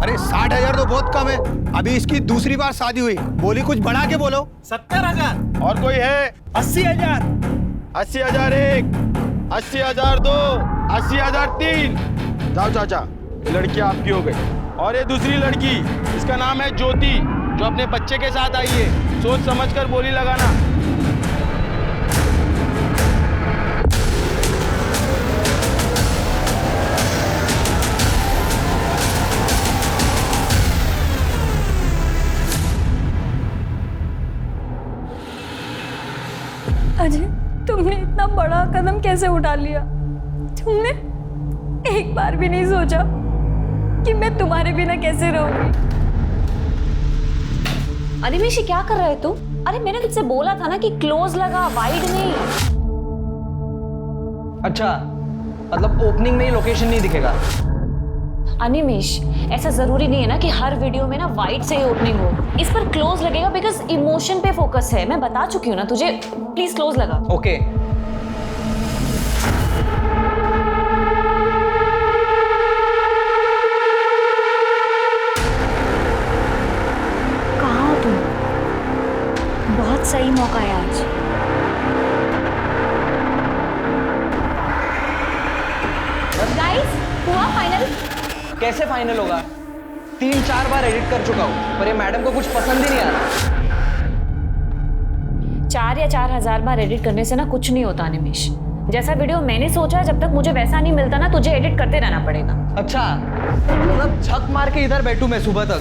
अरे 60,000 तो बहुत कम है। अभी इसकी दूसरी बार शादी हुई, बोली कुछ बढ़ा के बोलो। 70,000। और कोई है? 80,000। 80,000 एक, 80,000 दो, 80,000 तीन। जाओ चाचा, ये लड़की आपकी हो गई। और ये दूसरी लड़की, इसका नाम है ज्योति, जो अपने बच्चे के साथ आई है। सोच समझकर बोली लगाना। अजय, तुमने इतना बड़ा कदम कैसे उठा लिया? तुमने एक बार भी नहीं सोचा कि मैं तुम्हारे बिना कैसे रहूंगी? अनिमेश, क्या कर रहे हो तुम? अरे मैंने तुझसे बोला था ना कि क्लोज लगा, वाइड नहीं। अच्छा, मतलब ओपनिंग में ही लोकेशन नहीं दिखेगा? अनिमेश, ऐसा जरूरी नहीं है ना कि हर वीडियो में ना वाइड से ही ओपनिंग हो। इस पर क्लोज लगेगा बिकॉज इमोशन पे फोकस है। मैं बता चुकी हूँ ना तुझे, प्लीज क्लोज लगा। ओके। कहाँ हो तुम? बहुत सही मौका है आज। गाइस, हुआ फाइनल? कैसे फाइनल होगा? 3-4 बार एडिट कर चुका हूँ, पर ये मैडम को कुछ पसंद ही नहीं आ रहा। 4 या 4,000 बार एडिट करने से ना कुछ नहीं होता अनिमेश। जैसा वीडियो मैंने सोचा, जब तक मुझे वैसा नहीं मिलता ना, तुझे एडिट करते रहना पड़ेगा। अच्छा, मतलब झक मार के इधर बैठूं मैं सुबह तक?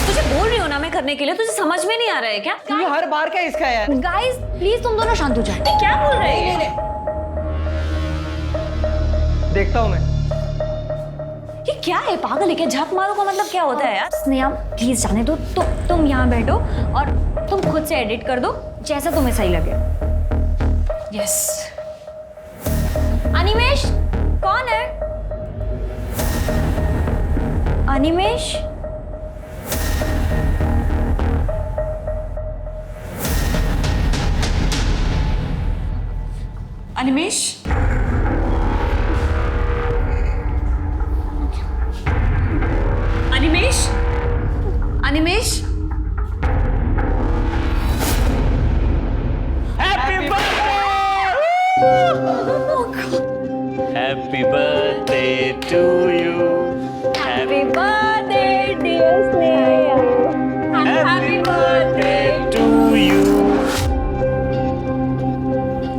तुझे बोल रही हो ना मैं करने के लिए, तुझे समझ में नहीं आ रहा है क्या? ये हर बार क्या इसका है यार? गाइस प्लीज तुम दोनों शांत हो जाओ। क्या बोल रहे हैं? देखता हूँ मैं। ये क्या है? पागल है क्या? झक मारो का मतलब क्या होता है यार? स्नेहा प्लीज जाने दो। तुम यहाँ बैठो और तुम खुद से एडिट कर दो जैसा तुम्हें सही लगे। यस। अनिमेश, कौन है? Animesh? Animesh? Animesh? Animesh? Happy birthday to you. Happy birthday dear Sneha. Happy birthday to you.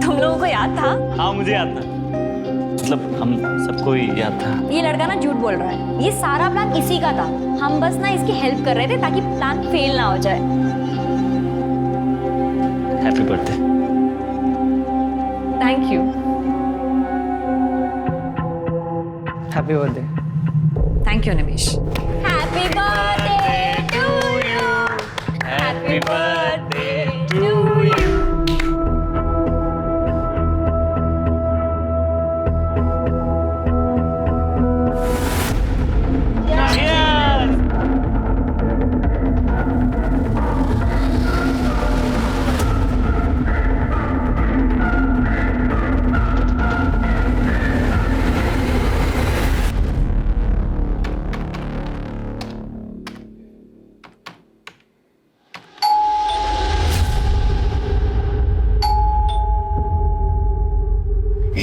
तुम लोगों को याद था? हाँ, मुझे याद था। मतलब हम सबको ही याद था। ये लड़का ना झूठ बोल रहा है। ये सारा प्लान इसी का था। हम बस ना इसकी हेल्प कर रहे थे ताकि प्लान फेल ना हो जाए। Happy birthday. Thank you. Happy birthday. Thank you Nimesh. Happy birthday to you. Happy birthday to you.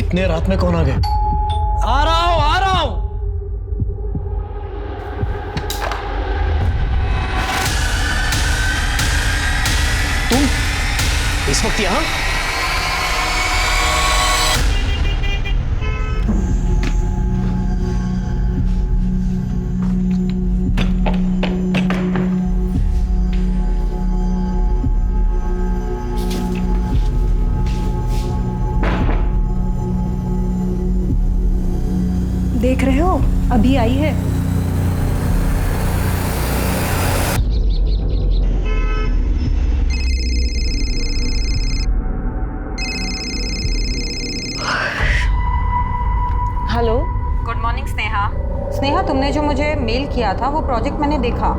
इतने रात में कौन आ गए? आ रहा हूँ, आ रहा हूँ। तुम इस वक्त यहाँ? देख रहे हो, अभी आई है। Hello. Good morning Sneha. Sneha, तुमने जो मुझे मेल किया था वो प्रोजेक्ट मैंने देखा।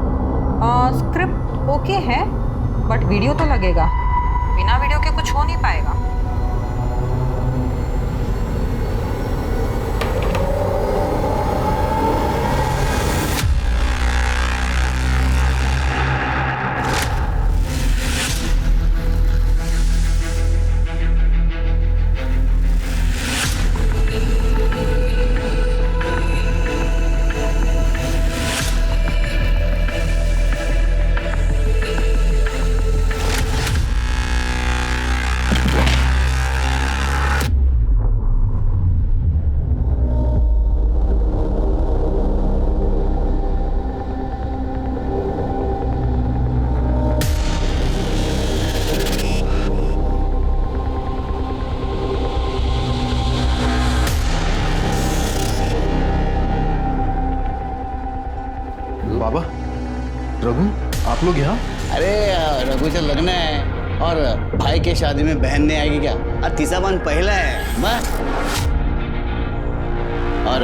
स्क्रिप्ट ओके है, बट वीडियो तो लगेगा। बिना वीडियो के कुछ हो नहीं पाएगा। बाबा, रघु, आप लोग यहाँ? अरे रघु से लगना है और भाई के शादी में बहन नहीं आएगी क्या? और तीसरा बन पहला है बस। और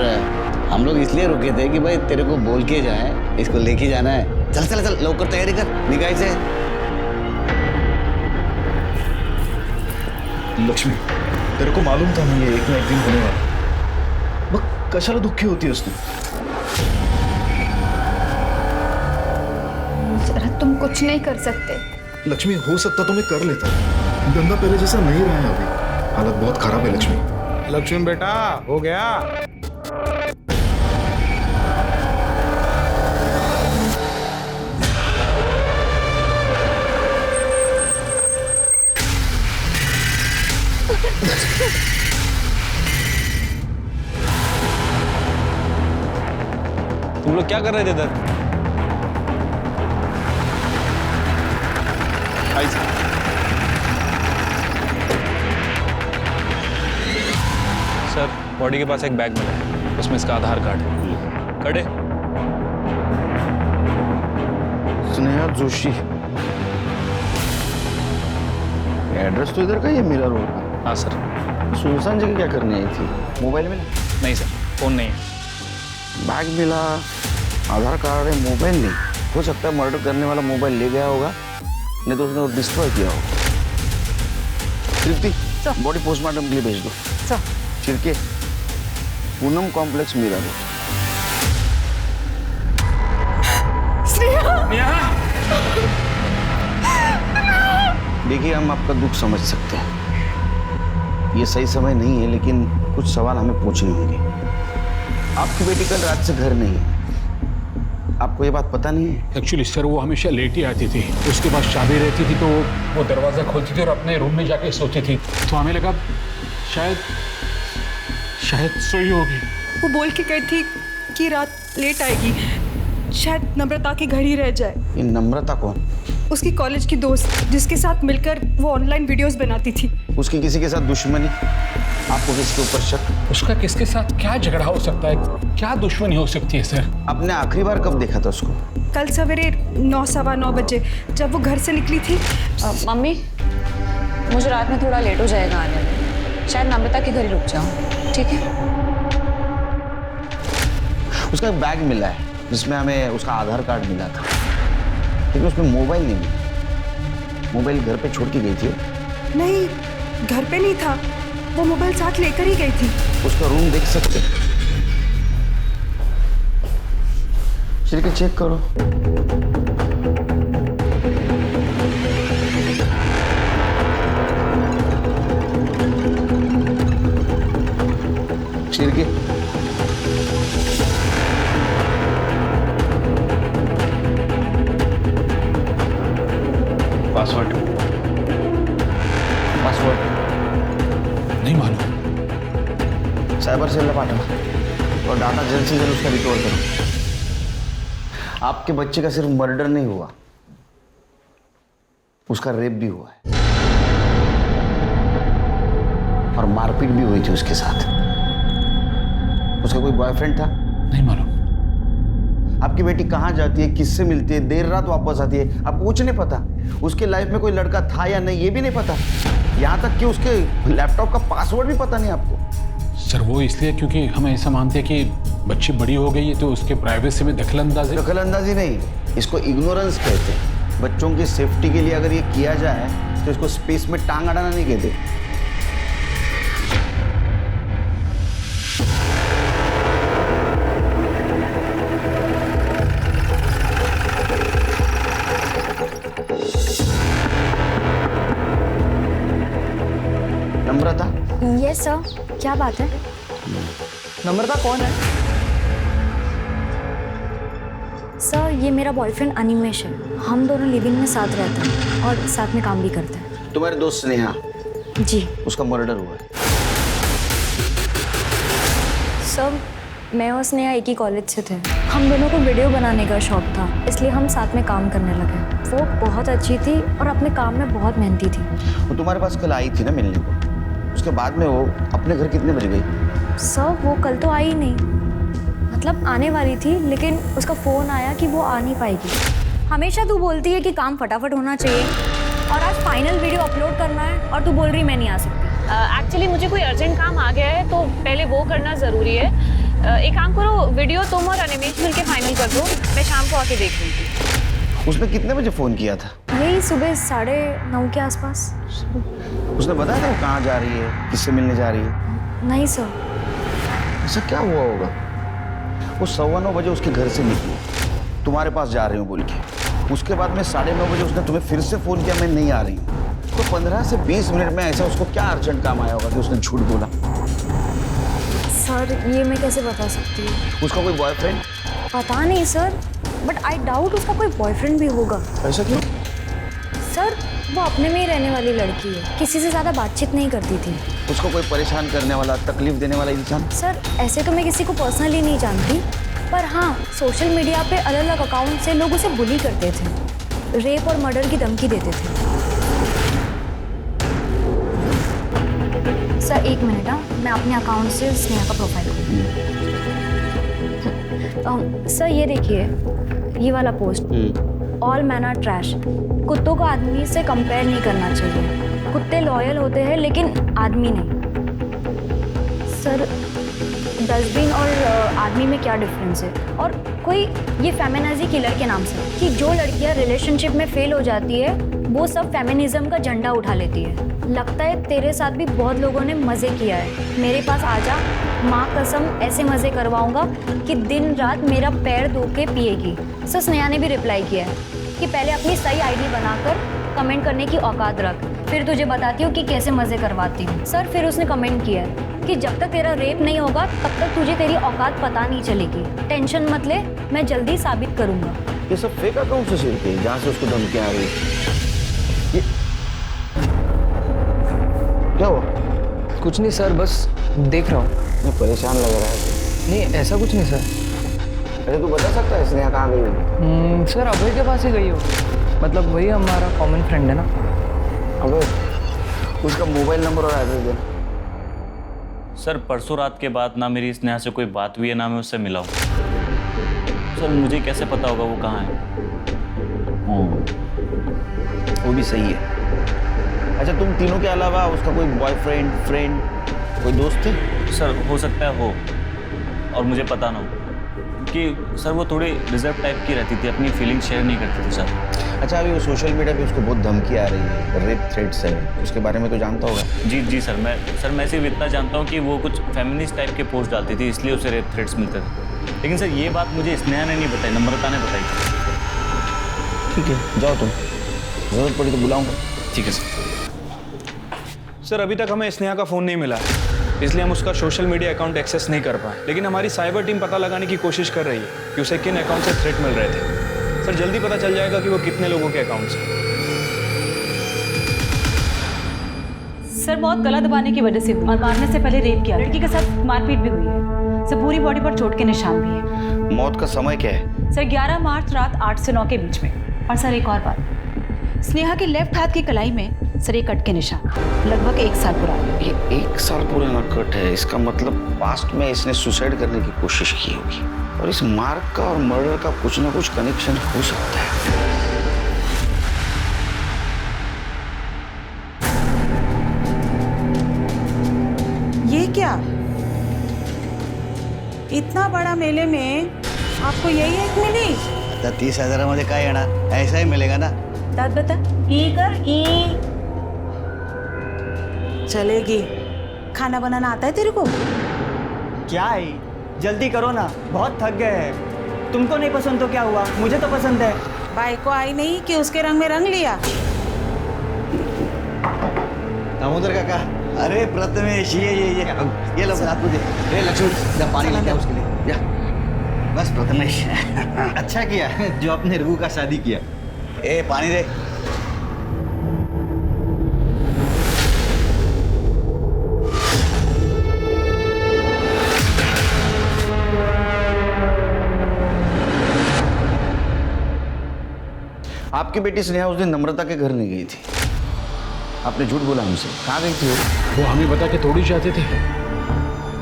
हम लोग इसलिए रुके थे कि भाई तेरे को बोल के जाए, इसको लेके जाना है। चल चल चल लौकर तैयारी कर, निकाय से। लक्ष्मी, तेरे को मालूम था ना ये एक ना एक दिन होने वाला। मग कशाला दुःखी होतीयस तू? शरद, तुम कुछ नहीं कर सकते। लक्ष्मी, हो सकता तो मैं कर लेता। धंधा पहले जैसा नहीं रहा है अभी, हालत बहुत खराब है लक्ष्मी। लक्ष्मी बेटा, हो गया? तुम लोग क्या कर रहे थे इधर? सर, बॉडी के पास एक बैग मिला है, उसमें इसका आधार कार्ड है। कड़े स्नेहा जोशी, एड्रेस तो इधर का ही है, मिरर रोड का। हाँ सर। सुनसान जगह क्या करने आई थी? मोबाइल में नहीं सर, फोन नहीं है। बैग मिला, आधार कार्ड है, मोबाइल नहीं। हो सकता है मर्डर करने वाला मोबाइल ले गया होगा, नहीं तो उसने डिस्ट्रॉय किया होगा। तृप्ति, बॉडी पोस्टमार्टम के लिए भेज दो। छिड़के पूनम कॉम्प्लेक्स मीरा रोड। देखिए, हम आपका दुख समझ सकते हैं, ये सही समय नहीं है, लेकिन कुछ सवाल हमें पूछने होंगे। आपकी बेटी कल रात से घर नहीं है, आपको ये बात पता नहीं है? एक्चुअली सर, वो हमेशा लेट ही आती थी। उसके बाद चाबी रहती थी तो वो दरवाज़ा खोलती थी और अपने रूम में जाके सोती थी। तो हमें लगा शायद सोई होगी। वो बोल के गई थी कि रात लेट आएगी, शायद नम्रता के घर ही रह जाए। ये नम्रता कौन? उसकी कॉलेज की दोस्त, जिसके साथ मिलकर वो ऑनलाइन वीडियोस बनाती थी। उसकी किसी के साथ दुश्मनी? आपको किसके ऊपर शक? उसका किसके साथ क्या झगड़ा हो सकता है, क्या दुश्मनी हो सकती है सर? आपने आखिरी बार कब देखा था उसको? कल सवेरे 9 सवा 9 बजे जब वो घर से निकली थी। मम्मी, मुझे रात में थोड़ा लेट हो जाएगा आने में, शायद नम्रता के घर ही रुक जाऊँ, ठीक है? उसका एक बैग मिला है जिसमें हमें उसका आधार कार्ड मिला था, लेकिन उसमें मोबाइल नहीं मिला। मोबाइल घर पे छोड़ के गई थी? नहीं, घर पे नहीं था, वो मोबाइल साथ लेकर ही गई थी। उसका रूम देख सकते? चलिए चेक करो। छिड़के पासवर्ड नहीं मालूम। साइबर सेल में पाठवा और डाटा जल्द से जल्द उसका रिकवर करो। आपके बच्चे का सिर्फ मर्डर नहीं हुआ, उसका रेप भी हुआ है और मारपीट भी हुई थी उसके साथ। उसका कोई बॉयफ्रेंड था? नहीं मालूम। आपकी बेटी कहाँ जाती है, किससे मिलती है, देर रात वापस आती है, आपको कुछ नहीं पता। उसके लाइफ में कोई लड़का था या नहीं ये भी नहीं पता, यहाँ तक कि उसके लैपटॉप का पासवर्ड भी पता नहीं आपको। सर, वो इसलिए क्योंकि हम ऐसा मानते हैं कि बच्ची बड़ी हो गई है तो उसके प्राइवेसी में दखलंदाजी नहीं, इसको इग्नोरेंस कहते हैं। बच्चों की सेफ्टी के लिए अगर ये किया जाए तो इसको स्पेस में टांग अड़ाना नहीं कहते। नम्रता? यस सर, क्या बात है? नम्रता कौन है? सर, ये मेरा बॉयफ्रेंड अनिमेश है। हम दोनों लिव इन में साथ रहते हैं और साथ में काम भी करते हैं। तुम्हारे दोस्त स्नेहा? जी। उसका मर्डर हुआ है। सर, मैं और स्नेहा एक ही कॉलेज से थे। हम दोनों को वीडियो बनाने का शौक था, इसलिए हम साथ में काम करने लगे। वो बहुत अच्छी थी और अपने काम में बहुत मेहनती थी। वो तुम्हारे पास कल आई थी ना मिलने को, उसके बाद में वो अपने घर कितने बजे गई? सर, वो कल तो आई नहीं, मतलब आने वाली थी, लेकिन उसका फ़ोन आया कि वो आ नहीं पाएगी। हमेशा तू बोलती है कि काम फटाफट होना चाहिए, और आज फाइनल वीडियो अपलोड करना है और तू बोल रही मैं नहीं आ सकती। एक्चुअली मुझे कोई अर्जेंट काम आ गया है तो पहले वो करना ज़रूरी है। एक काम करो, वीडियो तुम और अनिमेश मिल के फाइनल कर दो, मैं शाम को आके देख लूँगी। उसने कितने बजे फ़ोन किया था? यही सुबह 9:30 के आसपास। उसने बताया था वो कहाँ जा रही है, किससे मिलने जा रही है? नहीं सर। ऐसा क्या हुआ होगा? वो 9:15 बजे उसके घर से निकली, तुम्हारे पास जा रही हूँ बोल के। उसके बाद में 9:30 बजे उसने तुम्हें फिर से फ़ोन किया, मैं नहीं आ रही हूँ। तो 15 से 20 मिनट में ऐसा उसको क्या अर्जेंट काम आया होगा कि उसने झूठ बोला? सर ये मैं कैसे बता सकती हूँ? उसका कोई बॉयफ्रेंड? पता नहीं सर, बट आई डाउट उसका कोई बॉयफ्रेंड भी होगा। ऐसा क्यों? सर वो अपने में ही रहने वाली लड़की है, किसी से ज़्यादा बातचीत नहीं करती थी। उसको कोई परेशान करने वाला, तकलीफ देने वाला इंसान? सर ऐसे तो मैं किसी को पर्सनली नहीं जानती, पर हाँ सोशल मीडिया पे अलग अलग अकाउंट से लोग उसे बुली करते थे, रेप और मर्डर की धमकी देते थे। सर एक मिनट, हाँ मैं अपने अकाउंट से स्नेहा का प्रोफाइल सर ये देखिए, ये वाला post, all man are trash. कुत्तों को आदमी से कंपेयर नहीं करना चाहिए। कुत्ते लॉयल होते हैं लेकिन आदमी नहीं। सर डस्टबिन और आदमी में क्या डिफरेंस है? और कोई ये फेमिनिजी किलर के नाम से, कि जो लड़कियां रिलेशनशिप में फेल हो जाती है वो सब फेमिनिज्म का झंडा उठा लेती है। लगता है तेरे साथ भी बहुत लोगों ने मज़े किया है। मेरे पास आजा, माँ कसम ऐसे मज़े करवाऊंगा कि दिन रात मेरा पैर धो के पिएगी। सर स्नेहा ने भी रिप्लाई किया है कि पहले अपनी सही आईडी बनाकर कमेंट करने की औकात रख, फिर तुझे बताती हूँ कि कैसे मज़े करवाती हूँ। सर फिर उसने कमेंट किया है कि जब तक तेरा रेप नहीं होगा तब तक तुझे तेरी औकात पता नहीं चलेगी। टेंशन मत ले, मैं जल्दी साबित करूँगा। ये सब फेक अकाउंट से शेयर किए जहाँ से उसको धमकियाँ आ रही। ये क्या हुआ? कुछ नहीं सर, बस देख रहा हूँ। मैं परेशान लग रहा है। नहीं ऐसा कुछ नहीं सर। अरे तू बता सकता है स्नेहा कहाँ गई होगी? सर अभय के पास ही गई हो, मतलब वही हमारा कॉमन फ्रेंड है ना। अबे उसका मोबाइल नंबर और एड्रेस दे। सर परसों रात के बाद ना मेरी स्नेहा से कोई बात हुई है, ना मैं उससे मिला हूँ। सर मुझे कैसे पता होगा वो कहाँ है? वो भी सही है। अच्छा तुम तीनों के अलावा उसका कोई बॉयफ्रेंड, फ्रेंड, कोई दोस्त थे? सर हो सकता है हो, और मुझे पता ना हो, कि सर वो थोड़ी रिजर्व टाइप की रहती थी, अपनी फीलिंग शेयर नहीं करती थी सर। अच्छा अभी वो सोशल मीडिया पे उसको बहुत धमकी आ रही है, रेप थ्रेट्स है, उसके बारे में तो जानता होगा? जी सर मैं सिर्फ इतना जानता हूँ कि वो कुछ फेमिनिस्ट टाइप के पोस्ट डालती थी, इसलिए उसे रेप थ्रेट्स मिलते थे। लेकिन सर ये बात मुझे स्नेहा ने नहीं बताई, नम्रता ने बताई। ठीक है जाओ तुम, जरूरत पड़ी तो बुलाऊंगा। ठीक है सर। सर अभी तक हमें स्नेहा का फ़ोन नहीं मिला है, इसलिए हम उसका सोशल मीडिया अकाउंट एक्सेस नहीं कर पाए। लेकिन हमारी साइबर टीम पता लगाने की कोशिश कर रही है कि उसे किन अकाउंट से थ्रेट मिल रहे थे। सर जल्दी पता चल जाएगा कि वो कितने लोगों के अकाउंट से। सर बहुत गला दबाने की वजह से और मारने से पहले रेप किया, लड़की के साथ मारपीट भी हुई है। सर पूरी बॉडी पर चोट के निशान भी है। मौत का समय क्या है? सर 11 मार्च रात 8 से 9 के बीच में। और सर एक और बात, स्नेहा के लेफ्ट हाथ की कलाई में सर ये कट के निशान, लगभग 1 साल पुराना। ये 1 साल पुराना कट है, इसका मतलब पास्ट में इसने सुसाइड करने की कोशिश की होगी, और इस मार्क का और मर्डर का कुछ ना कुछ कनेक्शन हो सकता है। ये क्या, इतना बड़ा मेले में आपको यही एक मिली? 30,000 मध्ये काय येणार, ऐसा ही मिलेगा ना। दाद बता, ई कर ई। चलेगी। खाना बनाना आता है तेरे को? क्या है, जल्दी करो ना, बहुत थक गए हैं। तुमको नहीं पसंद तो क्या हुआ, मुझे तो पसंद है। भाई को आई नहीं कि उसके रंग में रंग लिया। दामोदर काका, अरे प्रथमेश ये लो हाथ मुझे। रे लक्ष्मण जा पानी लेके आ उसके लिए, जा। बस प्रथमेश अच्छा किया जो आपने रूह का शादी किया। ए पानी दे। आपकी बेटी स्नेहा उस दिन नम्रता के घर नहीं गई थी, आपने झूठ बोला हमसे। कहाँ गई थी वो हमें बता के थोड़ी चाहते थे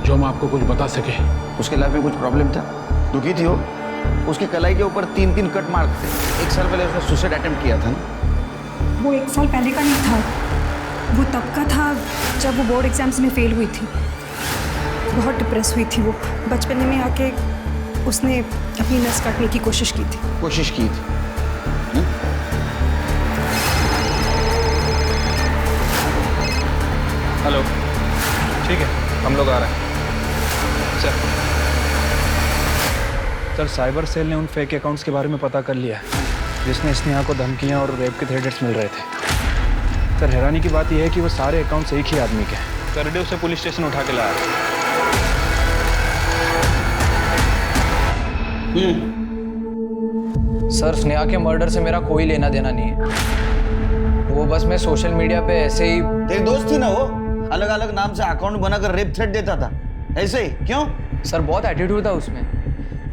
जो हम आपको कुछ बता सके। उसके लाइफ में कुछ प्रॉब्लम था? दुखी थी वो। उसकी कलाई के ऊपर 3-3 कट मार्क थे। 1 साल पहले उसने सुसाइड अटेम्प्ट किया था ना। वो 1 साल पहले का नहीं था, वो तब का था जब वो बोर्ड एग्जाम्स में फेल हुई थी। बहुत डिप्रेस हुई थी वो। बचपन में आके उसने अपनी नस काटने की कोशिश की थी। कोशिश की थी। हेलो, ठीक है, हम लोग आ रहे हैं। सर, साइबर सेल ने उन फेक अकाउंट्स के बारे में पता कर लिया है जिसमें स्नेहा को धमकियां और रेप के थ्रेट्स मिल रहे थे। सर, हैरानी की बात यह है कि वो सारे अकाउंट्स एक ही आदमी के हैं। कर डे उसे पुलिस स्टेशन उठा के लाया। सर, स्नेहा के मर्डर से मेरा कोई लेना देना नहीं है। वो बस मैं सोशल मीडिया पे ऐसे ही। तेरी दोस्त थी ना वो, अलग अलग नाम से अकाउंट बनाकर रेप थ्रेट देता था, ऐसे ही क्यों? सर, बहुत एटीट्यूड था उसमें,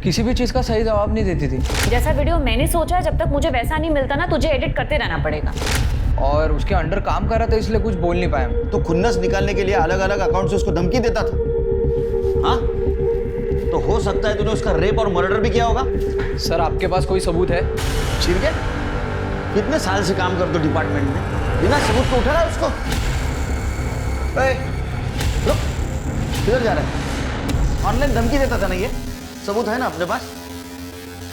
किसी भी चीज़ का सही जवाब नहीं देती थी। जैसा वीडियो मैंने सोचा है, जब तक मुझे वैसा नहीं मिलता ना, तुझे एडिट करते रहना पड़ेगा। और उसके अंडर काम कर रहा था इसलिए कुछ बोल नहीं पाया। तो खुन्नस निकालने के लिए अलग अलग अकाउंट से उसको धमकी देता था। हाँ, तो हो सकता है तूने उसका रेप और मर्डर भी किया होगा। सर, आपके पास कोई सबूत है? ठीक है, कितने साल से काम करते हो डिपार्टमेंट में, बिना सबूत को उठा रहा है उसको? रुक, किधर जा रहा है? ऑनलाइन धमकी देता था ना ये, सबूत है ना अपने पास?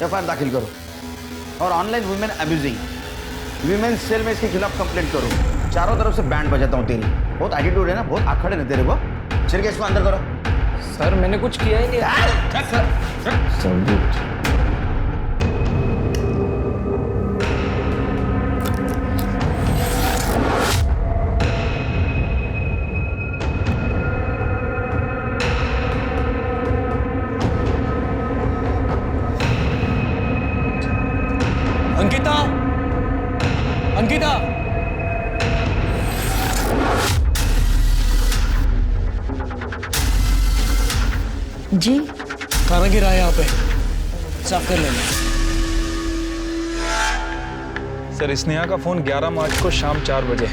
एफआईआर दाखिल करो और online women abusing, women cell में इसके खिलाफ कंप्लेंट करो। चारों तरफ से बैंड बजाता हूँ तेरी। बहुत एटीट्यूड है ना, बहुत आखड़ है ना तेरे को। चल के इसको अंदर करो। सर, मैंने कुछ किया ही नहीं। सबूत अंकिता, अंकिता, जी खाना गिरा है यहाँ पे, साफ कर लेना। सर, स्नेहा का फोन 11 मार्च को शाम 4 बजे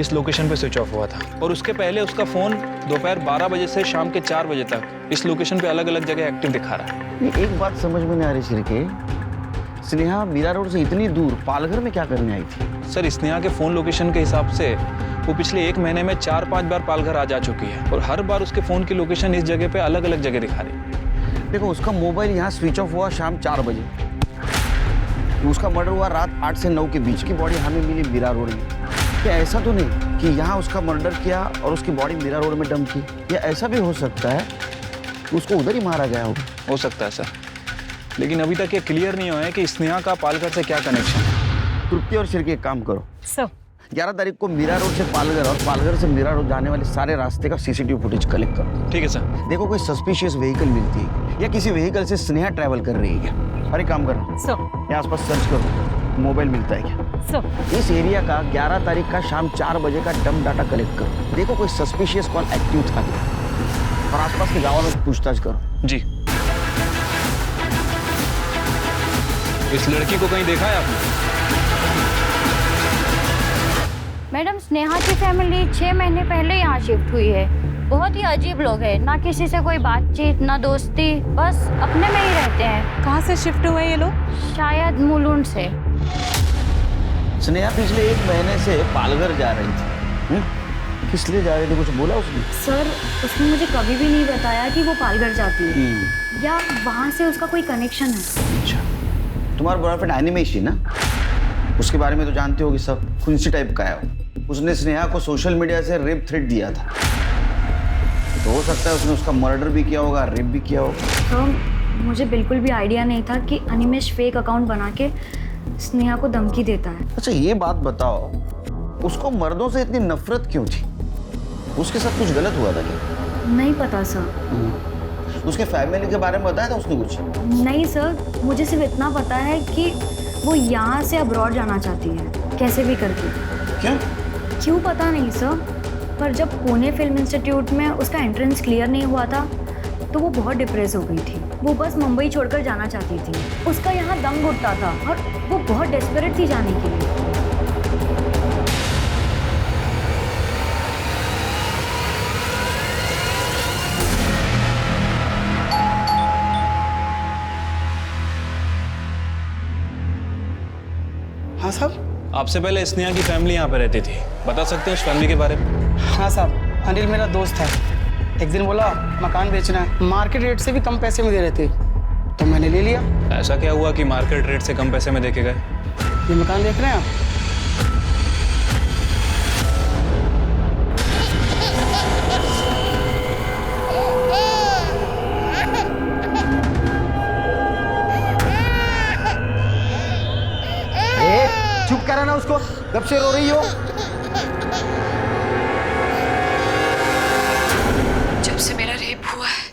इस लोकेशन पे स्विच ऑफ हुआ था और उसके पहले उसका फोन दोपहर 12 बजे से शाम के 4 बजे तक इस लोकेशन पे अलग अलग जगह एक्टिव दिखा रहा है। ये एक बात समझ में नहीं आ रही सिरके, स्नेहा मीरा रोड से इतनी दूर पालघर में क्या करने आई थी? सर, स्नेहा के फोन लोकेशन के हिसाब से वो पिछले 1 महीने में 4-5 बार पालघर आ जा चुकी है और हर बार उसके फोन की लोकेशन इस जगह पे अलग अलग जगह दिखा रही। देखो, उसका मोबाइल यहाँ स्विच ऑफ हुआ शाम 4 बजे, उसका मर्डर हुआ रात 8 से 9 के बीच की बॉडी हमें मिली मीरा रोड में। क्या ऐसा तो नहीं कि यहाँ उसका मर्डर किया और उसकी बॉडी मीरा रोड में डंप की? या ऐसा भी हो सकता है कि उसको उधर ही मारा गया होगा? हो सकता है सर, लेकिन अभी तक ये क्लियर नहीं हुआ है कि स्नेहा का पालघर से क्या कनेक्शन है। तृप्ति और सिरके एक काम करो, सर 11 तारीख को मीरा रोड से पालघर और पालघर से मीरा रोड जाने वाले सारे रास्ते का सीसीटीवी फुटेज कलेक्ट करो। ठीक है सर। देखो कोई सस्पिशियस व्हीकल मिलती है या किसी व्हीकल से स्नेहा ट्रैवल कर रही है क्या? अरे काम करना, सर यहाँ आसपास सर्च करो, मोबाइल मिलता है क्या? सर इस एरिया का 11 तारीख का शाम 4 बजे का डंप डाटा कलेक्ट करो। देखो कोई सस्पिशियस कॉल एक्टिव था क्या और आसपास के गाँव में पूछताछ करो। जी। इस लड़की को कहीं देखा है आपने? मैडम, स्नेहा की फैमिली 6 महीने पहले यहाँ शिफ्ट हुई है। बहुत ही अजीब लोग हैं, ना किसी से कोई बातचीत, ना दोस्ती, बस अपने में ही रहते हैं। कहाँ से शिफ्ट हुए ये लोग? शायद मुलुंड से। स्नेहा पिछले 1 महीने से पालघर जा रही थी। किस लिए जा रही थी, कुछ बोला उसने? सर, उसने मुझे कभी भी नहीं बताया कि वो पालघर जाती है या वहाँ से उसका कोई कनेक्शन है। अच्छा, तुम्हारा बॉयफ्रेंड एनिमेश ना, उसके बारे में तो जानते होगी सब, खुंसी टाइप का है। उसने स्नेहा को सोशल मीडिया से रेप थ्रेट दिया था, तो हो सकता है उसने उसका मर्डर भी किया होगा, रेप भी किया होगा। तो मुझे बिल्कुल भी आइडिया नहीं था कि अनिमेश फेक अकाउंट बना के स्नेहा को धमकी देता है। अच्छा ये बात बताओ, उसको मर्दों से इतनी नफरत क्यों थी? उसके साथ कुछ गलत हुआ था क्या? नहीं पता सर। उसके फैमिली के बारे में बताया था उसने कुछ? नहीं सर, मुझे सिर्फ इतना पता है कि वो यहाँ से अब्रॉड जाना चाहती है, कैसे भी करके। क्यों पता नहीं सर, पर जब पुणे फिल्म इंस्टीट्यूट में उसका एंट्रेंस क्लियर नहीं हुआ था तो वो बहुत डिप्रेस हो गई थी। वो बस मुंबई छोड़कर जाना चाहती थी। उसका यहाँ दम घुटता था और वो बहुत डेस्परेट थी जाने के लिए। साहब। आपसे पहले स्नेहा की फैमिली यहाँ पे रहती थी, बता सकते हैं उस फैमिली के बारे में? हाँ साहब, अनिल मेरा दोस्त है। एक दिन बोला मकान बेचना है, मार्केट रेट से भी कम पैसे में दे रहे थे, तो मैंने ले लिया। ऐसा क्या हुआ कि मार्केट रेट से कम पैसे में देके गए? ये मकान देख रहे हैं आप? चुप करा ना उसको, कब से रो रही हो? जब से मेरा रेप हुआ है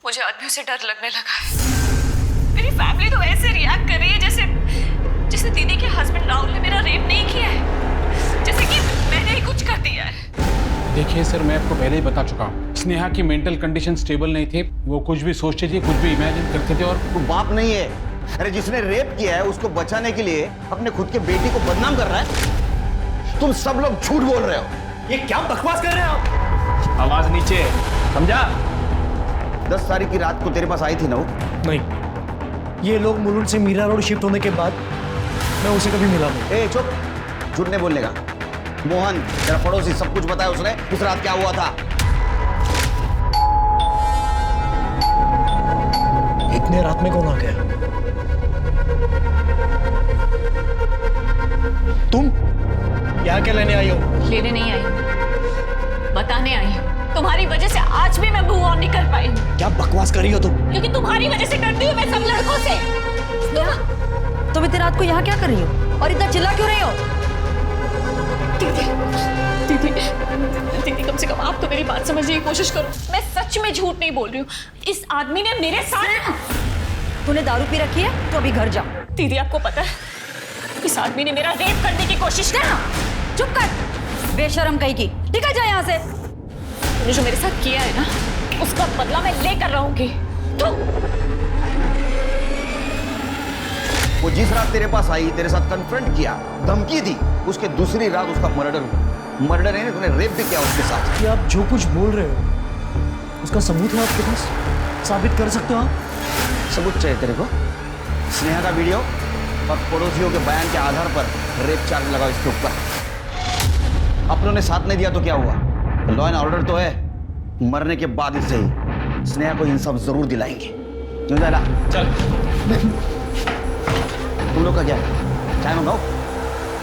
मुझे आदमियों से डर लगने लगा है। मेरी फैमिली तो ऐसे रिएक्ट कर रही है जैसे दीदी के हस्बैंड राहुल ने मेरा रेप नहीं किया है, जैसे कि मैंने ही कुछ कर दिया है। देखिए सर, मैं आपको पहले ही बता चुका हूँ, स्नेहा की मेंटल कंडीशन स्टेबल नहीं थी। वो कुछ भी सोचती थी, कुछ भी इमेजिन करते थे। और तू बाप नहीं है। अरे जिसने रेप किया है उसको बचाने के लिए अपने खुद के बेटी को बदनाम कर रहा है। तुम सब लोग झूठ बोल रहे हो। ये क्या बकवास कर रहे हो आप? आवाज नीचे, समझा? 10 तारीख की रात को तेरे पास आई थी ना वो? नहीं, ये लोग मुलुंड से मीरा रोड शिफ्ट होने के बाद मैं उसे कभी मिला नहीं। ए चुप, झूठ नहीं बोलने का। मोहन तेरा पड़ोसी सब कुछ बताया उसने, उस रात क्या हुआ था? इतने रात में कौन आ गया? तुम यहाँ क्या लेने आई हो? लेने नहीं आई, बताने आई हूँ। तुम्हारी वजह से आज भी मैं मूव ऑन नहीं कर पाई। क्या बकवास कर रही हो तुम? क्योंकि तुम्हारी वजह से डरती हूँ मैं सब लड़कों से। तुम इतनी रात को यहाँ क्या कर रही हो और इतना चिल्ला क्यों रही हो? दीदी कम से कम आप तो मेरी बात समझने की कोशिश करो। मैं सच में झूठ नहीं बोल रही हूँ। इस आदमी ने मेरे साथ। तूने दारू पी रखी है तो अभी घर जा। दीदी आपको पता है इस आदमी ने मेरा रेप करने की कोशिश की। चुप कर, बेशरम कहीं की। निकल जा यहाँ से। तूने जो मेरे साथ किया है ना उसका बदला मैं लेकर रहूंगी। तू वो जिस रात तेरे पास आई, तेरे साथ कन्फ्रंट किया, धमकी दी, उसके दूसरी रात उसका मर्डर हुआ। मर्डर है, तूने रेप भी किया उसके साथ। कि आप जो कुछ बोल रहे हो उसका सबूत है आपके पास? साबित कर सकते हो आप? सबूत चाहिए तेरे को? स्नेहा का वीडियो और पड़ोसियों के बयान के आधार पर रेप चार्ज लगाओ इसके ऊपर। अपनों ने साथ नहीं दिया तो क्या हुआ? लॉ एंड ऑर्डर तो है। मरने के बाद इससे ही स्नेहा को इंसाफ जरूर दिलाएंगे। क्यों जाला? चल। तुम लोग का क्या है? चाय मंगाओ,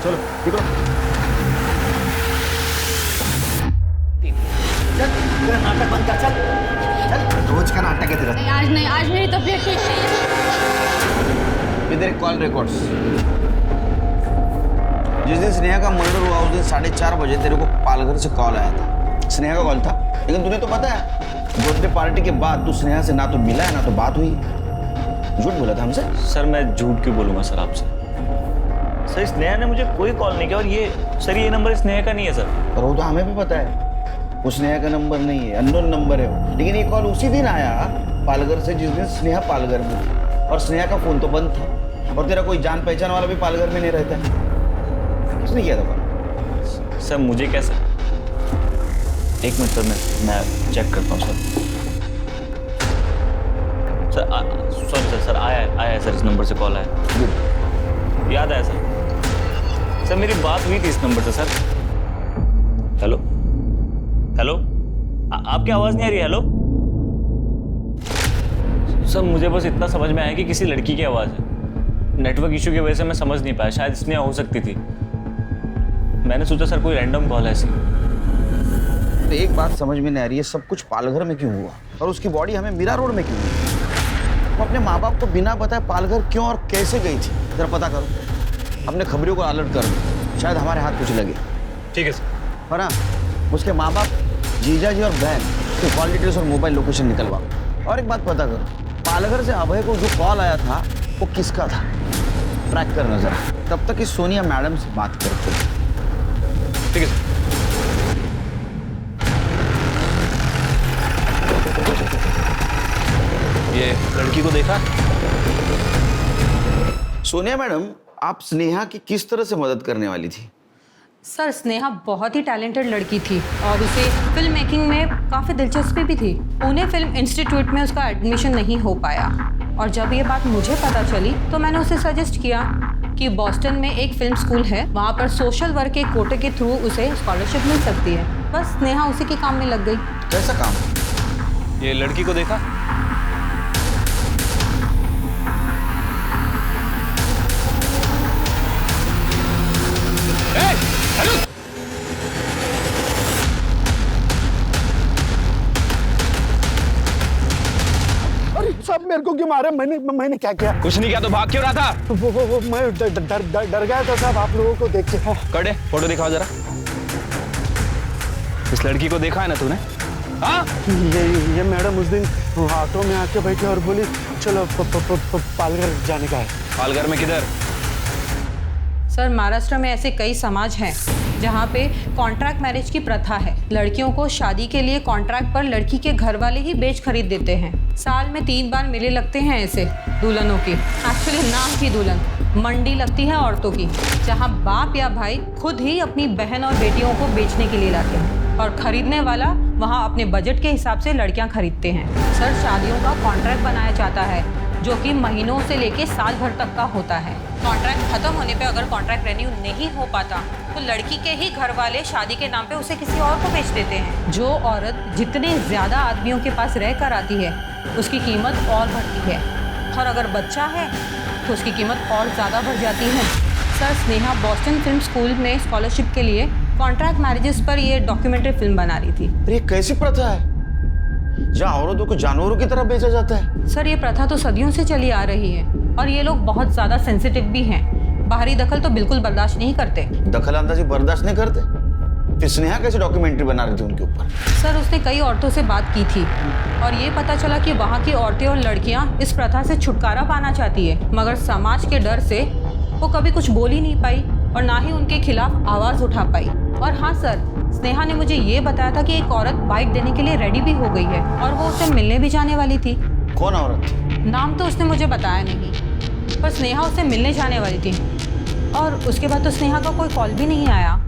चलो निकलो। तेरा नाटक बंद कर, चल चल। रोज का नाटक है तेरा। आज मेरी तबीयत ठीक नहीं है। इधर कॉल रिकॉर्ड्स। जिस दिन स्नेहा का मर्डर हुआ उस दिन 4:30 बजे तेरे को पालघर से कॉल आया था। स्नेहा का कॉल था, लेकिन तुझे तो पता है बर्थडे पार्टी के बाद तू स्नेहा से ना तो मिला है ना तो बात हुई। झूठ बोला था हमसे। सर मैं झूठ क्यों बोलूँगा सर आपसे? सर स्नेहा ने मुझे कोई कॉल नहीं किया। और ये नंबर स्नेहा का नहीं है सर। और वो तो हमें भी पता है वो स्नेहा का नंबर नहीं है, अननोन नंबर है वो। लेकिन ये कॉल उसी दिन आया पालघर से जिस दिन स्नेहा पालघर में थी, और स्नेहा का फोन तो बंद था। और तेरा कोई जान पहचान वाला भी पालघर में नहीं रहता है। किसने किया था कॉल? सर मुझे कैसे? एक मिनट सर, मैं चेक करता हूँ सर। सॉरी सर आया सर, इस नंबर से कॉल आया। याद आया सर मेरी बात हुई थी इस नंबर से सर। हेलो हेलो, आपकी आवाज़ नहीं आ रही? हेलो सर, मुझे बस इतना समझ में आया कि किसी लड़की की आवाज़ है। नेटवर्क इशू की वजह से मैं समझ नहीं पाया, शायद इसमें हो सकती थी। मैंने सोचा सर कोई रैंडम कॉल है ऐसी। तो एक बात समझ में नहीं आ रही है, सब कुछ पालघर में क्यों हुआ और उसकी बॉडी हमें मीरा रोड में क्यों हुई? वो अपने माँ बाप को बिना बताए पालघर क्यों और कैसे गई थी? जरा पता करो, अपने खबरियों को अलर्ट करो, शायद हमारे हाथ कुछ लगे। ठीक है सर। है ना? उसके माँ बाप, जीजा जी और बहन की कॉल डिटेल्स और मोबाइल लोकेशन निकलवाओ। और एक बात पता करो, पालघर से अभय को जो कॉल आया था वो किसका था? ट्रैक करना जरा। तब तक इस सोनिया मैडम से बात करते। ठीक है सर। ये लड़की को देखा? सोनिया मैडम, आप स्नेहा की किस तरह से मदद करने वाली थी? सर स्नेहा बहुत ही टैलेंटेड लड़की थी और उसे फिल्म मेकिंग में काफ़ी दिलचस्पी भी थी। पुणे फिल्म इंस्टीट्यूट में उसका एडमिशन नहीं हो पाया और जब ये बात मुझे पता चली तो मैंने उसे सजेस्ट किया कि बॉस्टन में एक फिल्म स्कूल है, वहाँ पर सोशल वर्क के कोटे के थ्रू उसे स्कॉलरशिप मिल सकती है। बस स्नेहा उसी के काम में लग गई। कैसा काम? ये लड़की को देखा? सब मेरे को क्यों मारे? मैंने क्या किया? कुछ नहीं किया तो भाग क्यों रहा था? वो मैं डर गया था साहब आप लोगों को देख के। कड़े फोटो दिखाओ जरा। इस लड़की को देखा है ना तूने? हाँ? ये मैडम उस दिन ऑटो में आके बैठी और बोली चलो पालघर जाने का है। पालघर में किधर? सर महाराष्ट्र में ऐसे कई समाज हैं जहाँ पे कॉन्ट्रैक्ट मैरिज की प्रथा है। लड़कियों को शादी के लिए कॉन्ट्रैक्ट पर लड़की के घर वाले ही बेच खरीद देते हैं। साल में 3 बार मेले लगते हैं ऐसे दुल्हनों की। एक्चुअली नाम की दुल्हन, मंडी लगती है औरतों की, जहाँ बाप या भाई खुद ही अपनी बहन और बेटियों को बेचने के लिए लाते हैं और खरीदने वाला वहाँ अपने बजट के हिसाब से लड़कियाँ खरीदते हैं। सर शादियों का कॉन्ट्रैक्ट बनाया जाता है जो कि महीनों से लेके साल भर तक का होता है। कॉन्ट्रैक्ट खत्म होने पे अगर कॉन्ट्रैक्ट रेन्यू नहीं हो पाता तो लड़की के ही घर वाले शादी के नाम पे उसे किसी और को बेच देते हैं। जो औरत जितने ज़्यादा आदमियों के पास रह कर आती है उसकी कीमत और बढ़ती है और अगर बच्चा है तो उसकी कीमत और ज़्यादा बढ़ जाती है। Sir Sneha Boston film school में स्कॉलरशिप के लिए कॉन्ट्रैक्ट मैरिजेस पर ये डॉक्यूमेंट्री फिल्म बना रही थी। ये कैसी प्रथा है जहाँ औरतों को जानवरों की तरह बेचा जाता है? सर ये प्रथा तो सदियों से चली आ रही है और ये लोग बहुत ज़्यादा सेंसिटिव भी हैं। बाहरी दखल तो बिल्कुल बर्दाश्त नहीं करते। दखल अंदाजी बर्दाश्त नहीं करते? फिर स्नेहा कैसे डॉक्यूमेंट्री बना रही थी उनके ऊपर? सर उसने कई औरतों से बात की थी और ये पता चला कि वहाँ की औरतें और लड़कियाँ इस प्रथा से छुटकारा पाना चाहती है, मगर समाज के डर से वो कभी कुछ बोल ही नहीं पाई और ना ही उनके खिलाफ आवाज़ उठा पाई। और हाँ सर, स्नेहा ने मुझे ये बताया था कि एक औरत बाइक देने के लिए रेडी भी हो गई है और वो उससे मिलने भी जाने वाली थी। कौन औरत? नाम तो उसने मुझे बताया नहीं, पर स्नेहा उससे मिलने जाने वाली थी और उसके बाद तो स्नेहा का कोई कॉल भी नहीं आया।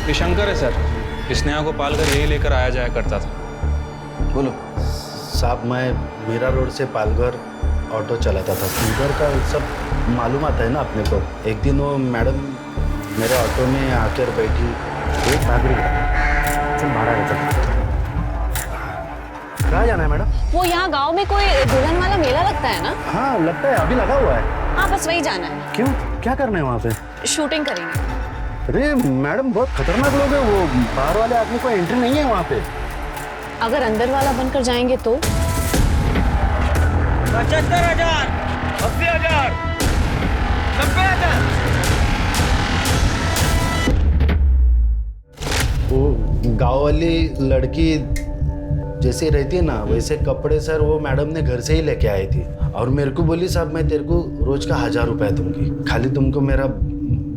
ये शंकर है सर, स्नेहा को पालघर यही लेकर आया जाया करता था। बोलो। साहब मैं मीरा रोड से पालघर ऑटो चलाता था। उधर का सब मालूम आता है ना अपने को। एक दिन वो मैडम मेरे ऑटो में आकर बैठी, एक नागरिक चल भाड़ा रहता। कहाँ जाना है मैडम? वो यहाँ गांव में कोई दुल्हन वाला मेला लगता है ना? हाँ लगता है, अभी लगा हुआ है। हाँ बस वही जाना है। क्यों, क्या करना है वहाँ पे? शूटिंग करेंगे। अरे मैडम बहुत खतरनाक लोग हैं वो, बाहर वाले आदमी को एंट्री नहीं है वहाँ पे। अगर अंदर वाला बनकर जाएंगे तो? 75,000, 80,000, 90,000। वो गाँव वाली लड़की जैसे रहती है ना वैसे कपड़े सर वो मैडम ने घर से ही लेके आई थी और मेरे को बोली साहब मैं तेरे को रोज का 1,000 रुपए दूंगी, खाली तुमको मेरा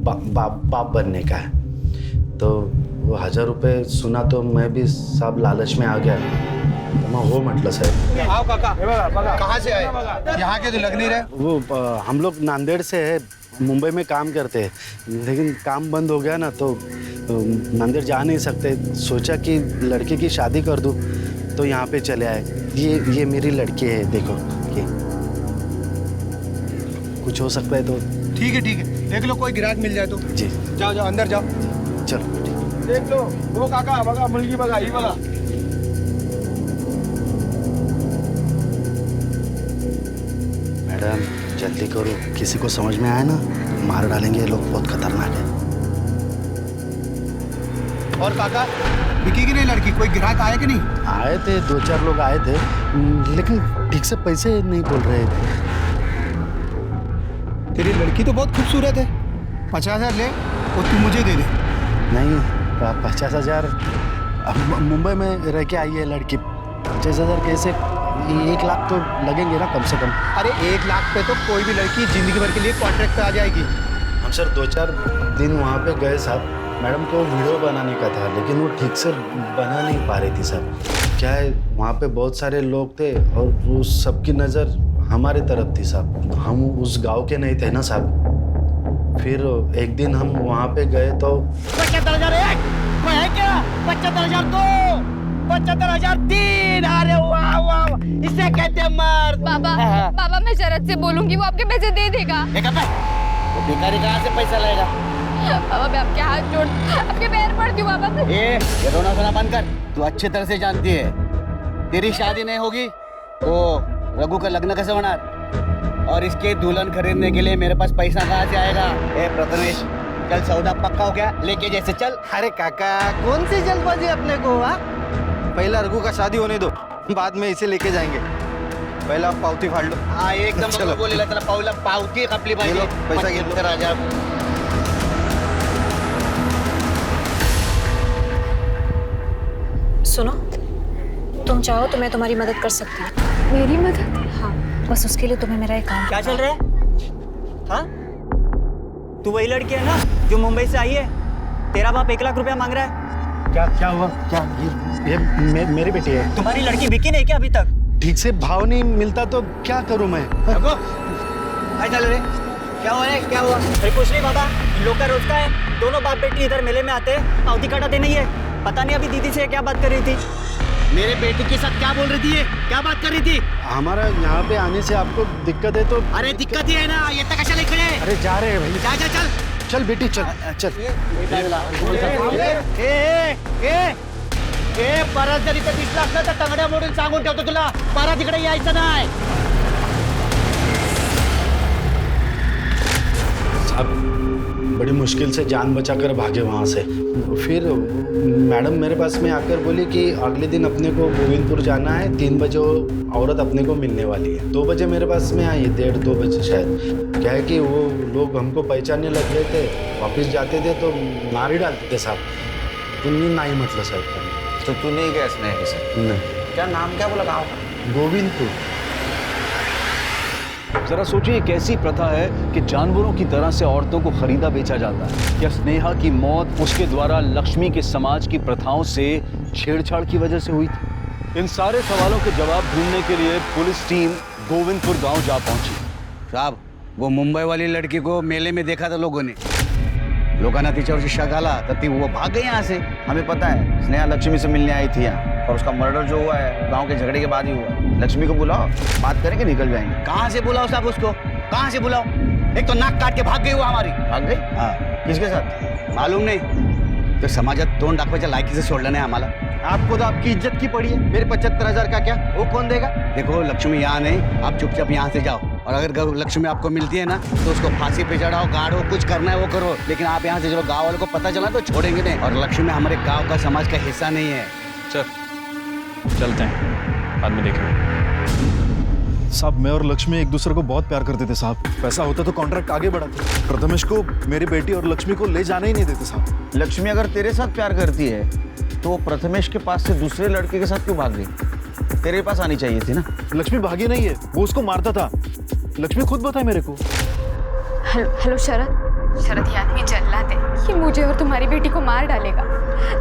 बाप बनने का है। तो वो 1,000 रुपए सुना तो मैं भी साहब लालच में आ गया। मैं वो मतलब सर। आओ काका, कहाँ से आए? यहाँ के तो लग नहीं रहे। वो हम लोग नांदेड़ से है, मुंबई में काम करते हैं, लेकिन काम बंद हो गया ना तो नांदेड़ जा नहीं सकते। सोचा कि लड़के की शादी कर दूँ तो यहाँ पे चले आए। ये मेरी लड़की है, देखो ये कुछ हो सकता है तो। ठीक है देख लो, कोई ग्राहक मिल जाए तो। जी जाओ अंदर जाओ। चलो देख लो। वो काका बघा, मुलगी बघा, ही बघा। मैडम जल्दी करो, किसी को समझ में आया ना मार डालेंगे, लोग बहुत खतरनाक है। और काका बिकी की नहीं लड़की? कोई ग्राहक आए कि नहीं? आए थे, 2-4 लोग आए थे, लेकिन ठीक से पैसे नहीं बोल रहे थे। तेरी लड़की तो बहुत खूबसूरत है, 50,000 ले और तू मुझे दे दे। नहीं 50,000, मुंबई में रह के आई है लड़की, 50,000 कैसे? 1 लाख तो लगेंगे ना कम से कम। अरे 1 लाख पे तो कोई भी लड़की जिंदगी भर के लिए कॉन्ट्रैक्ट पे आ जाएगी। हम सर 2-4 दिन वहाँ पे गए साहब, मैडम को वीडियो बनाने का था लेकिन वो ठीक से बना नहीं पा रही थी साहब। क्या है वहाँ पे बहुत सारे लोग थे और वो सबकी नज़र हमारे तरफ थी साहब। हम उस गांव के नहीं थे ना साहब, फिर एक दिन हम वहाँ पे गए तो 75,001 कोई है क्या? 75,002 75,003 अरे वाह वाह इसे कहते हैं मर्द। बाबा बाबा मैं शरद से बोलूंगी, वो आपके पैसे दे देगा। वो भिखारी कहाँ से पैसा लाएगा? बाबा मैं आपके हाथ जोड़ आपके पैर पड़ती हूँ बाबा। ये रोना धोना बंद कर। तू अच्छी तरह से जानती है तेरी शादी नहीं होगी तो रघु का लग्न कैसे होना, और इसके दुल्हन खरीदने के लिए मेरे पास पैसा कहाँ से आएगा? ए प्रथमेश चल सौदा पक्का हो गया, लेके जैसे चल। अरे काका कौन सी जल्दबाजी अपने को? पहला रघु का शादी होने दो, बाद में इसे लेके जाएंगे। पहला आप पावती फाड़ लो। हाँ एकदम चलो बोलेला त्याला पावला पावती खपली पाहिजे। पैसा घेतला राजा। सुनो, तुम चाहो तो मैं तुम्हारी मदद कर सकती हूँ। मेरी मदद? हाँ, बस उसके लिए तुम्हें मेरा एक काम क्या चल रहा है? हाँ? तू वही लड़की है ना जो मुंबई से आई है? तेरा बाप 1 लाख रुपया मांग रहा है। क्या हुआ? क्या ये मेरी बेटी है। तुम्हारी लड़की बिकी नहीं क्या अभी तक? ठीक से भाव नहीं मिलता तो क्या करूं मैं? चल रे क्या हुआ है? क्या हुआ? अरे कुछ नहीं बाबा, लोग का रोज का है। दोनों बाप बेटी इधर मेले में आते हैं, पावती कटाते नहीं है। पता नहीं अभी दीदी से क्या बात कर रही थी। मेरे बेटी के साथ क्या बोल रही थी? क्या बात कर रही थी? हमारा यहाँ पे आने से आपको दिक्कत है तो? अरे दिक्कत ही है ना, ये तक कशा लिख रहे? अरे जा रहे हैं भाई। जा जा चल चल बेटी चल चल। परत जर इथे दिसला असला तर तंगड्या मोडून सांगून ठेवतो तुला, परत इकडे यायचं नाही। साहब बड़ी मुश्किल से जान बचाकर भागे वहाँ से। फिर मैडम मेरे पास में आकर बोली कि अगले दिन अपने को गोविंदपुर जाना है, 3 बजे वो औरत अपने को मिलने वाली है। 2 बजे मेरे पास में आई, 1:30-2 बजे शायद। क्या है कि वो लोग हमको पहचानने लग गए थे, वापस जाते थे तो मार ही डालते थे साहब। तो नहीं मतलब साहब। तो तू नहीं गया स्नेहा के साथ? नहीं। क्या नाम क्या बोला गाँव का? गोविंदपुर। जरा सोचिए कैसी प्रथा है कि जानवरों की तरह से औरतों को खरीदा बेचा जाता है। क्या स्नेहा की मौत उसके द्वारा लक्ष्मी के समाज की प्रथाओं से छेड़छाड़ की वजह से हुई थी? इन सारे सवालों के जवाब ढूंढने के लिए पुलिस टीम गोविंदपुर गांव जा पहुंची। साहब वो मुंबई वाली लड़की को मेले में देखा था लोगों ने, लोगों तिच्यावरची शक आला तर ती वो भाग गई यहाँ से। हमें पता है स्नेहा लक्ष्मी से मिलने आई थी यहाँ, और उसका मर्डर जो हुआ है गांव के झगड़े के बाद ही हुआ। लक्ष्मी को बुलाओ, बात करेंगे, निकल जाएंगे। कहाँ से बुलाओ साहब उसको? कहाँ से बुलाओ? एक तो नाक काट के भाग गई वो हमारी। भाग गई? हाँ। किसके साथ? मालूम नहीं, तो समाजात तोंड दाखवायच्या लायकीचं सोडलं नाही आम्हाला। आपको तो आपकी इज्जत की पड़ी है, मेरे 75,000 का क्या वो कौन देगा? देखो लक्ष्मी यहाँ नहीं, आप चुपचाप यहाँ से जाओ, और अगर लक्ष्मी आपको मिलती है ना तो उसको फांसी पे चढ़ाओ, गाड़ो, कुछ करना है वो करो, लेकिन आप यहाँ से चलो। गाँव वालों को पता चला तो छोड़ेंगे नहीं, और लक्ष्मी हमारे गाँव का समाज का हिस्सा नहीं है। चलते हैं, बाद में देखेंगे। साहब मैं और लक्ष्मी एक दूसरे को बहुत प्यार करते थे साहब। पैसा होता तो कॉन्ट्रैक्ट आगे बढ़ाते। प्रथमेश को मेरी बेटी और लक्ष्मी को ले जाने ही नहीं देते साहब। लक्ष्मी अगर तेरे साथ प्यार करती है तो प्रथमेश के पास से दूसरे लड़के के साथ क्यों भाग गई? तेरे पास आनी चाहिए थी ना। लक्ष्मी भागी नहीं है, वो उसको मारता था। लक्ष्मी खुद बताए मेरे को। हेलो शरद, शरद ये आदमी जल्लाद है, ये मुझे और तुम्हारी बेटी को मार डालेगा।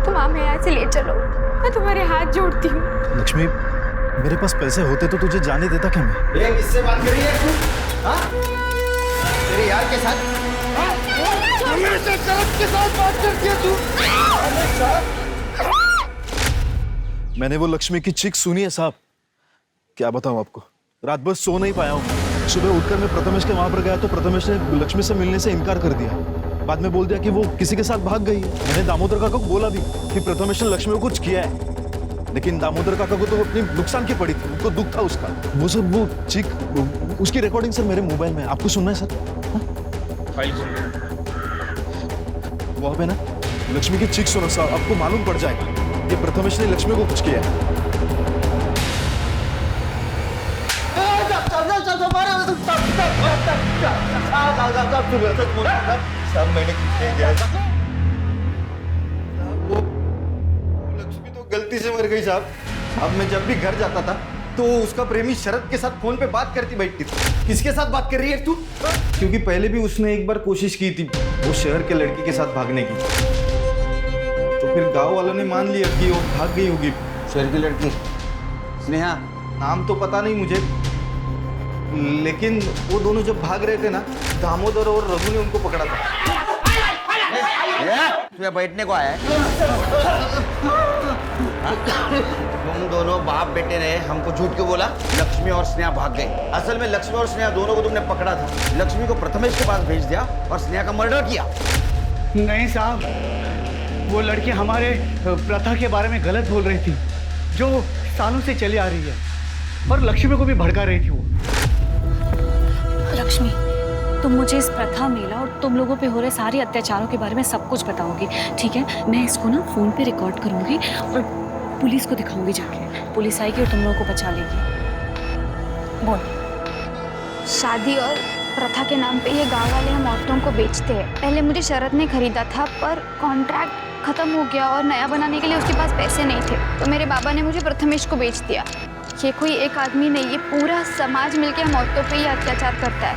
तुम हमें यहाँ से ले चलो, मैं तुम्हारे हाथ जोड़ती हूँ। लक्ष्मी मेरे पास पैसे होते तो तुझे जाने देता क्या मैं? ये किससे बात कर रही है तू? हाँ? तेरे यार के साथ? हमेशा शरद के साथ बात करती है तू? मैंने वो लक्ष्मी की चीख सुनी है साहब। क्या बताऊं आपको, रात भर सो नहीं पाया हूँ। सुबह उठकर मैं प्रथमेश के वहां पर गया तो प्रथमेश ने लक्ष्मी से मिलने से इनकार कर दिया। बाद में बोल दिया कि वो किसी के साथ भाग गई है। मैंने दामोदर काका को बोला भी कि प्रथमेश ने लक्ष्मी को कुछ किया है, लेकिन दामोदर काका को तो अपनी नुकसान की पड़ी थी, उनको दुख था उसका। वो सब वो चीख, उसकी रिकॉर्डिंग सर मेरे मोबाइल में, आपको सुनना है सर? फाइल वहाँ पे ना लक्ष्मी की चीख सुनो सर, आपको मालूम पड़ जाएगा ये प्रथमेश ने लक्ष्मी को कुछ किया है। लक्ष्मी तो गलती से मर गई साहब। अब मैं जब भी घर जाता था तो उसका प्रेमी शरद के साथ फोन पे बात करती बैठती थी। किसके साथ बात कर रही है तू? क्योंकि पहले भी उसने एक बार कोशिश की थी वो शहर के लड़की के साथ भागने की, तो फिर गांव वालों ने मान लिया कि वो भाग गई होगी। शहर की लड़की स्नेहा? नाम तो पता नहीं मुझे, लेकिन वो दोनों जब भाग रहे थे ना, दामोदर और रघु ने उनको पकड़ा था। तुम्हें बैठने को आया है? तुम दोनों बाप बेटे रहे, हमको झूठ क्यों बोला? लक्ष्मी और स्नेहा भाग गए। असल में लक्ष्मी और स्नेहा दोनों को तुमने पकड़ा था। लक्ष्मी को प्रथमेश के पास भेज दिया और स्नेहा का मर्डर किया। नहीं साहब, वो लड़की हमारे प्रथा के बारे में गलत बोल रही थी, जो सालों से चली आ रही है, और लक्ष्मी को भी भड़का रही थी वो। लक्ष्मी, तुम मुझे इस प्रथा, मेला और तुम लोगों पे हो रहे सारे अत्याचारों के बारे में सब कुछ बताओगी, ठीक है? मैं इसको ना फोन पे रिकॉर्ड करूंगी और पुलिस को दिखाऊंगी जाके। पुलिस आएगी और तुम लोगों को बचा लेगी। बोल। शादी और प्रथा के नाम पे ये गांव वाले हम औरतों को बेचते हैं। पहले मुझे शरद ने खरीदा था, पर कॉन्ट्रैक्ट खत्म हो गया और नया बनाने के लिए उसके पास पैसे नहीं थे, तो मेरे बाबा ने मुझे प्रथमेश को बेच दिया। ये कोई एक आदमी नहीं, ये पूरा समाज मिलके हम औरतों पे ही अत्याचार करता है।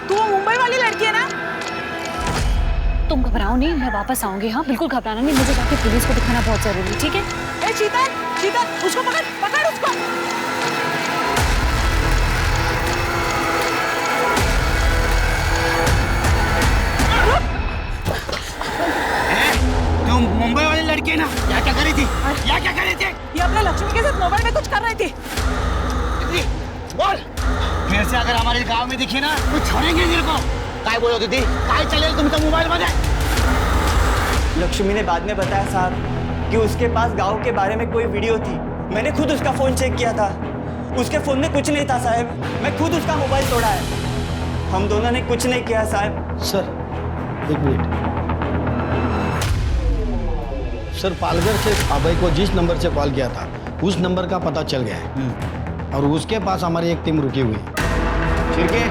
तू वो मुंबई वाली लड़की है ना? तुम घबराओ नहीं, मैं वापस आऊंगी। हाँ, बिल्कुल घबराना नहीं, मुझे जाके पुलिस को दिखाना बहुत जरूरी है, ठीक है? शीतल, शीतल, उसको पकड़, पकड़ उसको। तुम मुंबई वाली लड़की है ना? क्या क्या करी थी? क्या क्या करी थी? ये अपने लक्ष्मी के साथ मोबाइल में कुछ कर रही थी। बोल, फिर से अगर हमारे गांव में दिखी ना तो छोड़ेंगे तेरे को। काय बोलो दीदी, काय चले तुम तो मोबाइल में? लक्ष्मी ने बाद में बताया साहब कि उसके पास गांव के बारे में कोई वीडियो थी। मैंने खुद उसका फोन चेक किया था, उसके फोन में कुछ नहीं था साहब। मैं खुद उसका मोबाइल तोड़ा है। हम दोनों ने कुछ नहीं किया साहब। सर एक मिनट सर, पालघर से अभय को जिस नंबर से कॉल किया था उस नंबर का पता चल गया है और उसके पास हमारी एक टीम रुकी हुई है। ठीक है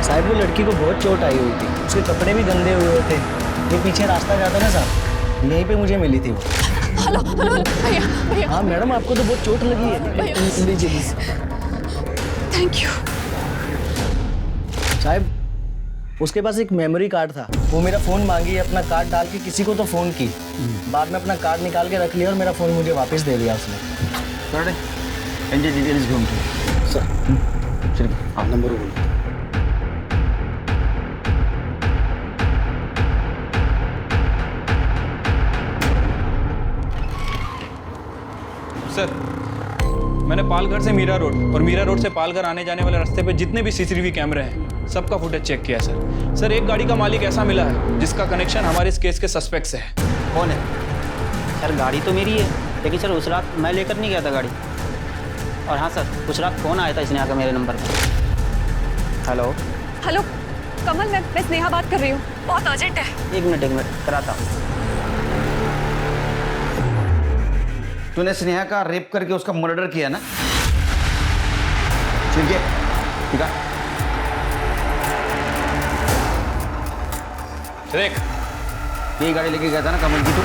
साहब, वो लड़की को बहुत चोट आई हुई थी, उसके कपड़े भी गंदे हुए थे। ये पीछे रास्ता जाता ना साहब, यहीं पे मुझे मिली थी वो। हेलो हेलो भैया भैया। हाँ मैडम, आपको तो बहुत चोट लगी है। लीजिए। Thank you. साहब, उसके पास एक मेमोरी कार्ड था, वो मेरा फ़ोन मांगी, अपना कार्ड डाल के किसी को तो फ़ोन की, बाद में अपना कार्ड निकाल के रख लिया और मेरा फ़ोन मुझे वापस दे दिया उसने। सर एनजे डिटेल्स घूम सर चलिए आप नंबर बोलो। सर, मैंने पालघर से मीरा रोड और मीरा रोड से पालघर आने जाने वाले रास्ते पे जितने भी सीसीटीवी कैमरे हैं सबका फुटेज चेक किया है सर। एक गाड़ी का मालिक ऐसा मिला है जिसका कनेक्शन हमारे इस केस के सस्पेक्ट से है। कौन है? सर गाड़ी तो मेरी है, लेकिन सर उस रात मैं लेकर नहीं गया था गाड़ी। और हाँ सर, उस रात फोन आया था स्नेहा का मेरे नंबर पर। हेलो हेलो कमल, मैं स्नेहा बात कर रही हूँ, बहुत अर्जेंट है। एक मिनट कराता हूँ। तूने स्नेहा का रेप करके उसका मर्डर किया ना? ठीक है, ठीक है। देख, यही गाड़ी लेके गया था ना कमल की तू?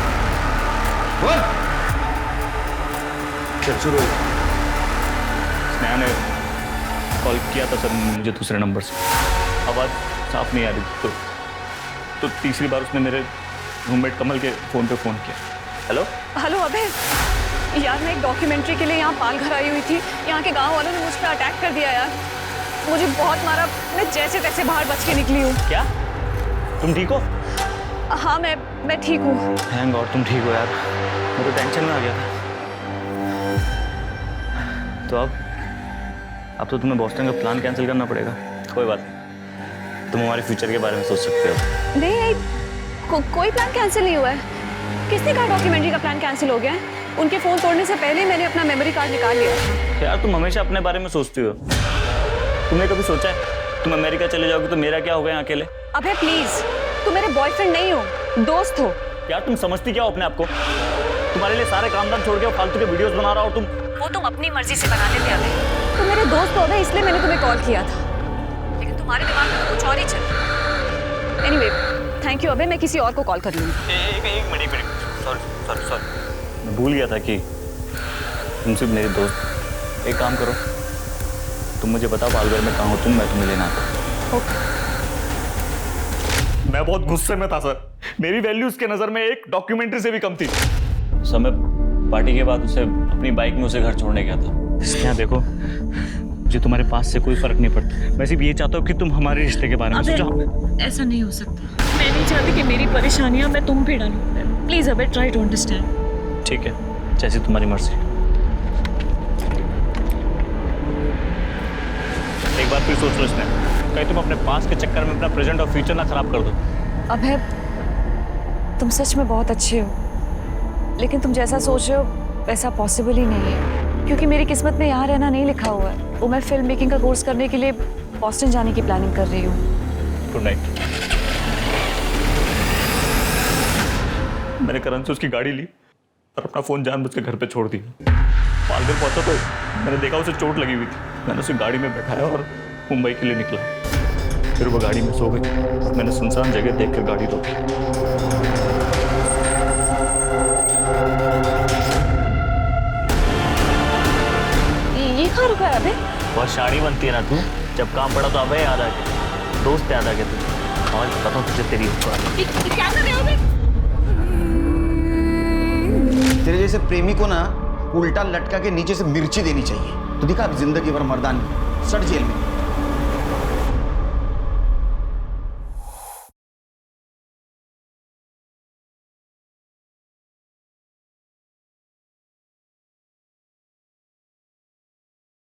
बोल। चल शुरू। स्नेहा ने कॉल किया था सर मुझे दूसरे नंबर से, आवाज़ साफ नहीं आ रही थी, तो तीसरी बार उसने मेरे रूममेट कमल के फ़ोन पे फ़ोन किया। हेलो हेलो अबे यार, मैं एक डॉक्यूमेंट्री के लिए यहाँ पालघर आई हुई थी। यहाँ के गांव वालों ने मुझ पर अटैक कर दिया यार, मुझे बहुत मारा। मैं जैसे तैसे बाहर बच के निकली हूँ। क्या तुम ठीक हो? हाँ मैं ठीक हूँ। थैंक गॉड तुम ठीक हो यार, मैं तो टेंशन में आ गया था। तो अब तो तुम्हें बॉस्टन का प्लान कैंसिल करना पड़ेगा। कोई बात नहीं, तुम हमारे फ्यूचर के बारे में सोच सकते हो। नहीं कोई प्लान कैंसिल नहीं हुआ है। किसने कहा डॉक्यूमेंट्री का प्लान कैंसिल हो गया है? उनके फ़ोन तोड़ने से पहले मैंने अपना मेमोरी कार्ड निकाल लिया। यार तुम हमेशा अपने बारे में सोचती हो। तुमने कभी सोचा है तुम अमेरिका चले जाओगे तो मेरा क्या होगा यहाँ अकेले? अबे प्लीज, तुम मेरे बॉयफ्रेंड नहीं हो, दोस्त हो। यार तुम समझती क्या हो अपने आप को? तुम्हारे लिए सारे काम धाम छोड़ के फालतू के वीडियोस बना रहा हो तुम। वो तुम अपनी मर्जी से बना लेते अबे। तुम मेरे दोस्त हो ना, इसलिए मैंने तुम्हें कॉल किया था, लेकिन तुम्हारे दिमाग में तो कुछ और ही चल। एनीवे थैंक यू अबे, मैं किसी और को कॉल कर लूँगी। एक मिनट सॉरी मैं भूल गया था कि तुम सिर्फ मेरे दोस्त। एक काम करो, तुम मुझे बताओ पालघर में कहाँ हो तुम, मैं तुम्हें लेना आता। मैं बहुत गुस्से में था सर, मेरी वैल्यू उसके नज़र में एक डॉक्यूमेंट्री से भी कम थी। समय पार्टी के बाद उसे अपनी बाइक में उसे घर छोड़ने गया था। स्नेहा देखो, मुझे तुम्हारे पास से कोई फर्क नहीं पड़ता। मैं सिर्फ ये चाहता हूँ कि तुम हमारे रिश्ते के बारे में सोचो। ऐसा नहीं हो सकता। मैं नहीं चाहती कि मेरी परेशानियां मैं तुम पे डालूं। प्लीज अबे ट्राई टू अंडरस्टैंड। ठीक है, जैसी तुम्हारी मर्जी। एक बार फिर सोच लो इसने, कहीं तुम अपने पास के चक्कर में अपना प्रेजेंट और फ्यूचर ना खराब कर दो। अभय, तुम सच में बहुत अच्छे हो, लेकिन तुम जैसा सोच रहे हो वैसा पॉसिबल ही नहीं है, क्योंकि मेरी किस्मत में यहाँ रहना नहीं लिखा हुआ है। वो मैं फिल्म मेकिंग का कोर्स करने के लिए बॉस्टन जाने की प्लानिंग कर रही हूँ। Good night. मैंने करण से उसकी गाड़ी ली और अपना फोन जानबूझ के घर पे छोड़ दिया। पालघर पहुंचा तो मैंने देखा उसे चोट लगी हुई थी। मैंने उसे गाड़ी में बैठाया और मुंबई के लिए निकला। फिर वो गाड़ी में सो गई। मैंने सुनसान जगह देखकर गाड़ी रोकी। ये कहाँ रुका है अबे? बहुत शानी बनती है ना तू। जब काम पड़ा तो अबे याद आ गया, दोस्त याद आ गया तू। और बताता हूँ तुझे तेरी क्या कर रहे हो अबे? तेरे जैसे प्रेमी को ना उल्टा लटका के नीचे से मिर्ची देनी चाहिए, तो दिखा जिंदगी भर मर्दानी, सट जेल में।